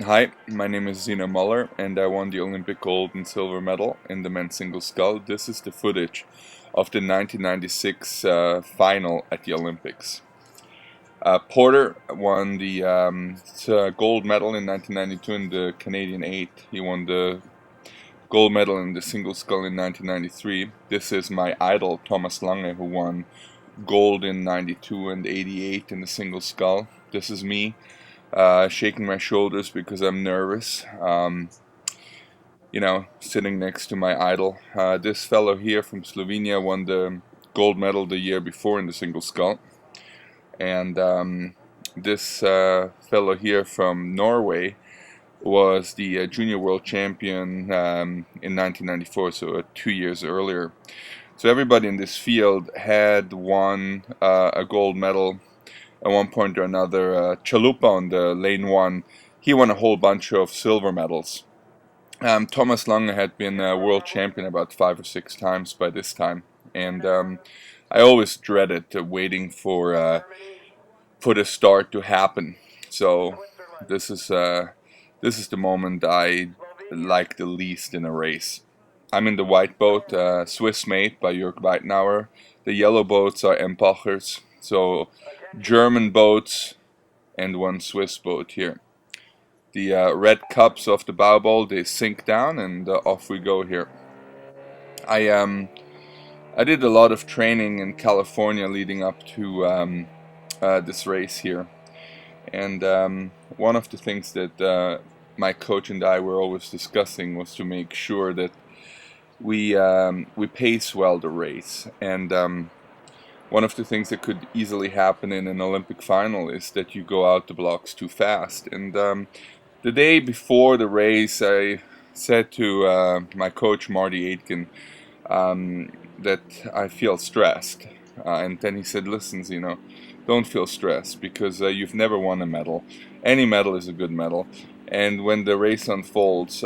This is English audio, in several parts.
Hi, my name is Xeno Muller, and I won the Olympic gold and silver medal in the men's single scull. This is the footage of the 1996 final at the Olympics. Porter won the gold medal in 1992 in the Canadian 8. He won the gold medal in the single scull in 1993. This is my idol, Thomas Lange, who won gold in 92 and 88 in the single scull. This is me. Shaking my shoulders because I'm nervous, sitting next to my idol. This fellow here from Slovenia won the gold medal the year before in the single scull. And this fellow here from Norway was the junior world champion in 1994, so 2 years earlier. So everybody in this field had won a gold medal at one point or another. Chalupa on the lane 1, he won a whole bunch of silver medals. Thomas Lange had been a world champion about 5 or 6 times by this time, and I always dreaded waiting for the start to happen. So this is the moment I like the least in a race. I'm in the white boat, Swiss made by Jörg Weitenauer. The yellow boats are Empachers, so German boats and one Swiss boat here. The red cups of the bow bowl, they sink down, and off we go here. I did a lot of training in California leading up to this race here, and one of the things that my coach and I were always discussing was to make sure that we pace well the race. And one of the things that could easily happen in an Olympic final is that you go out the blocks too fast. And the day before the race, I said to my coach Marty Aitken that I feel stressed, and then he said, "Listen, don't feel stressed, because you've never won a medal. Any medal is a good medal, and when the race unfolds,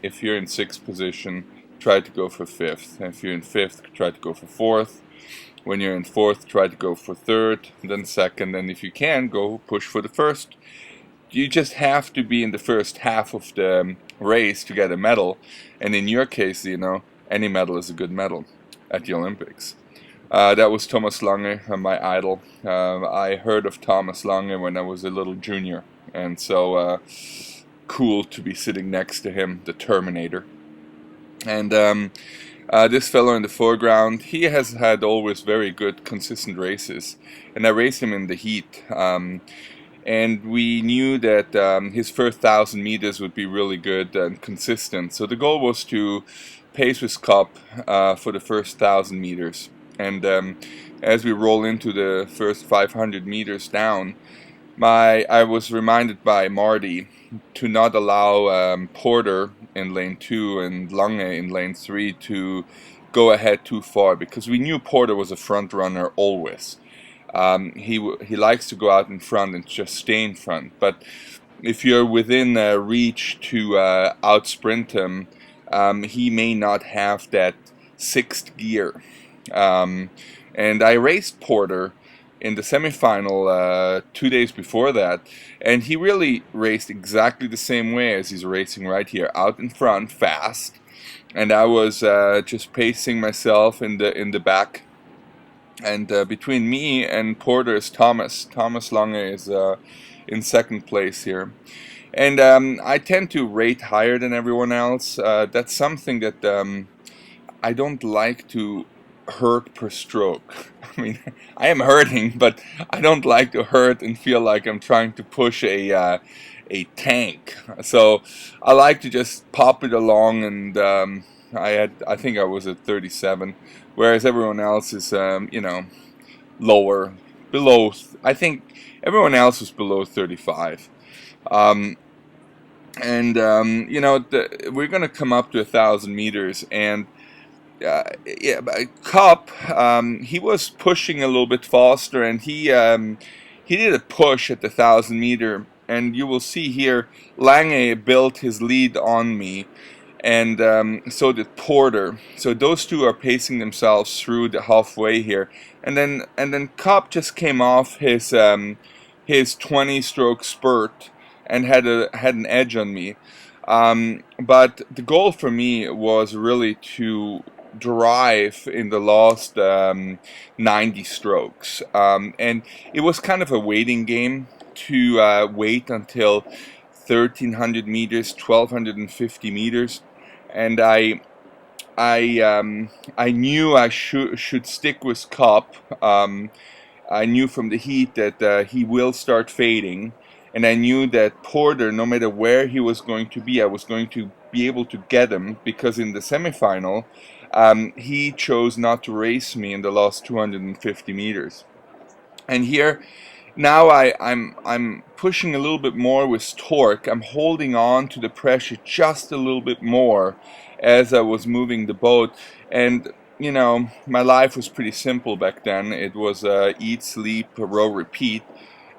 if you're in 6th position, try to go for 5th. If you're in 5th, try to go for 4th. When you're in 4th, try to go for 3rd, then 2nd, and if you can, go push for the 1st. You just have to be in the first half of the race to get a medal, and in your case, any medal is a good medal at the Olympics." That was Thomas Lange, my idol. I heard of Thomas Lange when I was a little junior, and so cool to be sitting next to him, the Terminator. And this fellow in the foreground, he has had always very good, consistent races, and I raced him in the heat. And we knew that his first 1,000 meters would be really good and consistent. So the goal was to pace with Kopp for the first 1,000 meters. And as we roll into the first 500 meters down, I was reminded by Marty to not allow Porter in lane 2 and Lange in lane 3 to go ahead too far, because we knew Porter was a front runner always. He likes to go out in front and just stay in front, but if you're within reach to out-sprint him, he may not have that 6th gear. And I raced Porter in the semifinal 2 days before that, and he really raced exactly the same way as he's racing right here, out in front, fast, and I was just pacing myself in the back. And between me and Porter is Thomas. Thomas Lange is in 2nd place here. And I tend to rate higher than everyone else. That's something that I don't like to hurt per stroke. I mean, I am hurting, but I don't like to hurt and feel like I'm trying to push a tank. So I like to just pop it along, and I think I was at 37, whereas everyone else is lower, below. I think everyone else was below 35. We're going to come up to 1,000 meters, and Kopp, he was pushing a little bit faster, and he did a push at the 1,000 meter, and you will see here Lange built his lead on me, and so did Porter. So those two are pacing themselves through the halfway here, and then Kopp just came off his 20-stroke spurt, and had an edge on me. But the goal for me was really to drive in the last 90 strokes, and it was kind of a waiting game to wait until 1300 meters, 1250 meters, and I knew I should stick with Cup. I knew from the heat that he will start fading, and I knew that Porter, no matter where he was going to be, I was going to be able to get him, because in the semifinal, he chose not to race me in the last 250 meters. And here, now I'm pushing a little bit more with torque. I'm holding on to the pressure just a little bit more as I was moving the boat. And you know, my life was pretty simple back then. It was eat, sleep, row, repeat.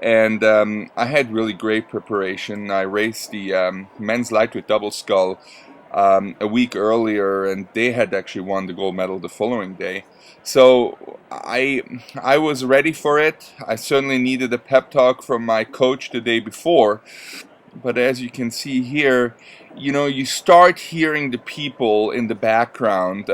And I had really great preparation. I raced the men's lightweight double scull a week earlier, and they had actually won the gold medal the following day. So I was ready for it. I certainly needed a pep talk from my coach the day before. But as you can see here, you know, you start hearing the people in the background,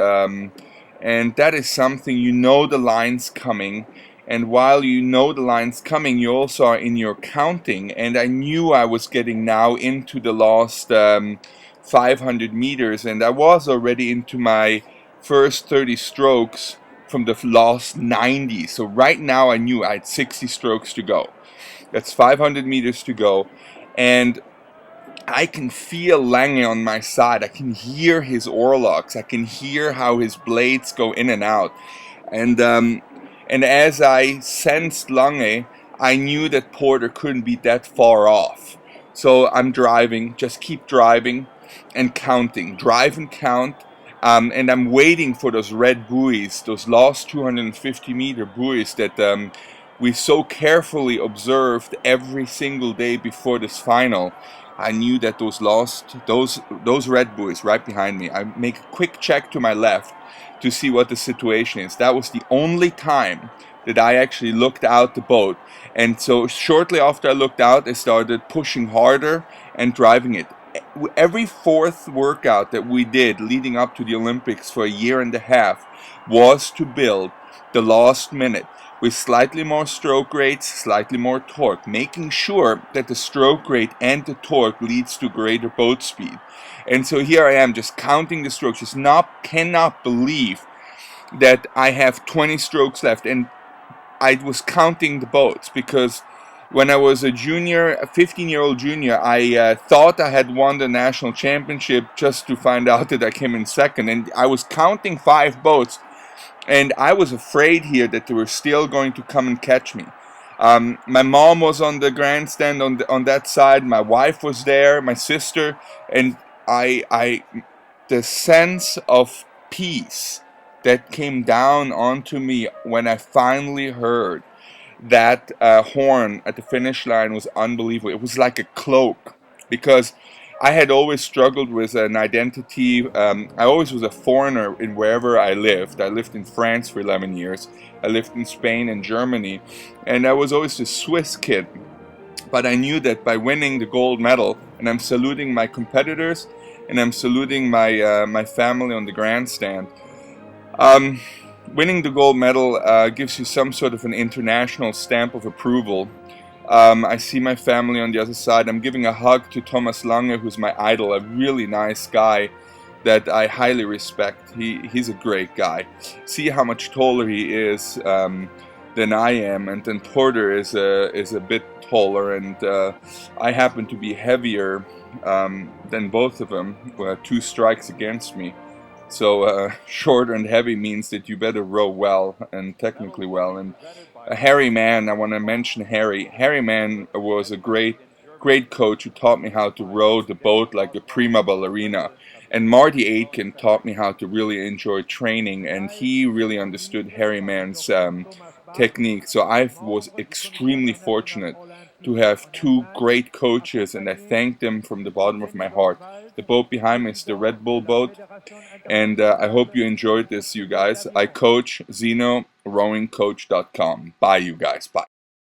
and that is something, you know, the line's coming. And while you know the line's coming, you also are in your counting. And I knew I was getting now into the last 500 meters, and I was already into my first 30 strokes from the last 90. So right now I knew I had 60 strokes to go. That's 500 meters to go. And I can feel Lange on my side. I can hear his oarlocks. I can hear how his blades go in and out. And as I sensed Lange, I knew that Porter couldn't be that far off. So I'm driving, just keep driving and counting. Drive and count. And I'm waiting for those red buoys, those last 250-meter buoys that we so carefully observed every single day before this final. I knew that those red buoys right behind me. I make a quick check to my left to see what the situation is. That was the only time that I actually looked out the boat. And so shortly after I looked out, I started pushing harder and driving it. Every fourth workout that we did leading up to the Olympics for a year and a half was to build the last minute with slightly more stroke rates, slightly more torque, making sure that the stroke rate and the torque leads to greater boat speed. And so here I am just counting the strokes, cannot believe that I have 20 strokes left. And I was counting the boats because when I was a junior, a 15-year-old junior, I thought I had won the national championship, just to find out that I came in second. And I was counting 5 boats, and I was afraid here that they were still going to come and catch me. My mom was on the grandstand on that side. My wife was there, my sister, and the sense of peace that came down onto me when I finally heard that horn at the finish line was unbelievable. It was like a cloak, because I had always struggled with an identity. I always was a foreigner in wherever I lived. I lived in France for 11 years. I lived in Spain and Germany, and I was always a Swiss kid. But I knew that by winning the gold medal, and I'm saluting my competitors, and I'm saluting my family on the grandstand. Winning the gold medal gives you some sort of an international stamp of approval. I see my family on the other side. I'm giving a hug to Thomas Lange, who's my idol, a really nice guy that I highly respect. He's a great guy. See how much taller he is than I am, and then Porter is a bit taller, and I happen to be heavier than both of them. 2 strikes against me. So short and heavy means that you better row well, and technically well. And Harry Mann, I want to mention Harry. Harry Mann was a great coach who taught me how to row the boat like a prima ballerina. And Marty Aitken taught me how to really enjoy training, and he really understood Harry Mann's technique. So I was extremely fortunate to have 2 great coaches, and I thank them from the bottom of my heart. The boat behind me is the Red Bull boat, and I hope you enjoyed this, you guys. I coach Xeno, rowingcoach.com. Bye, you guys. Bye.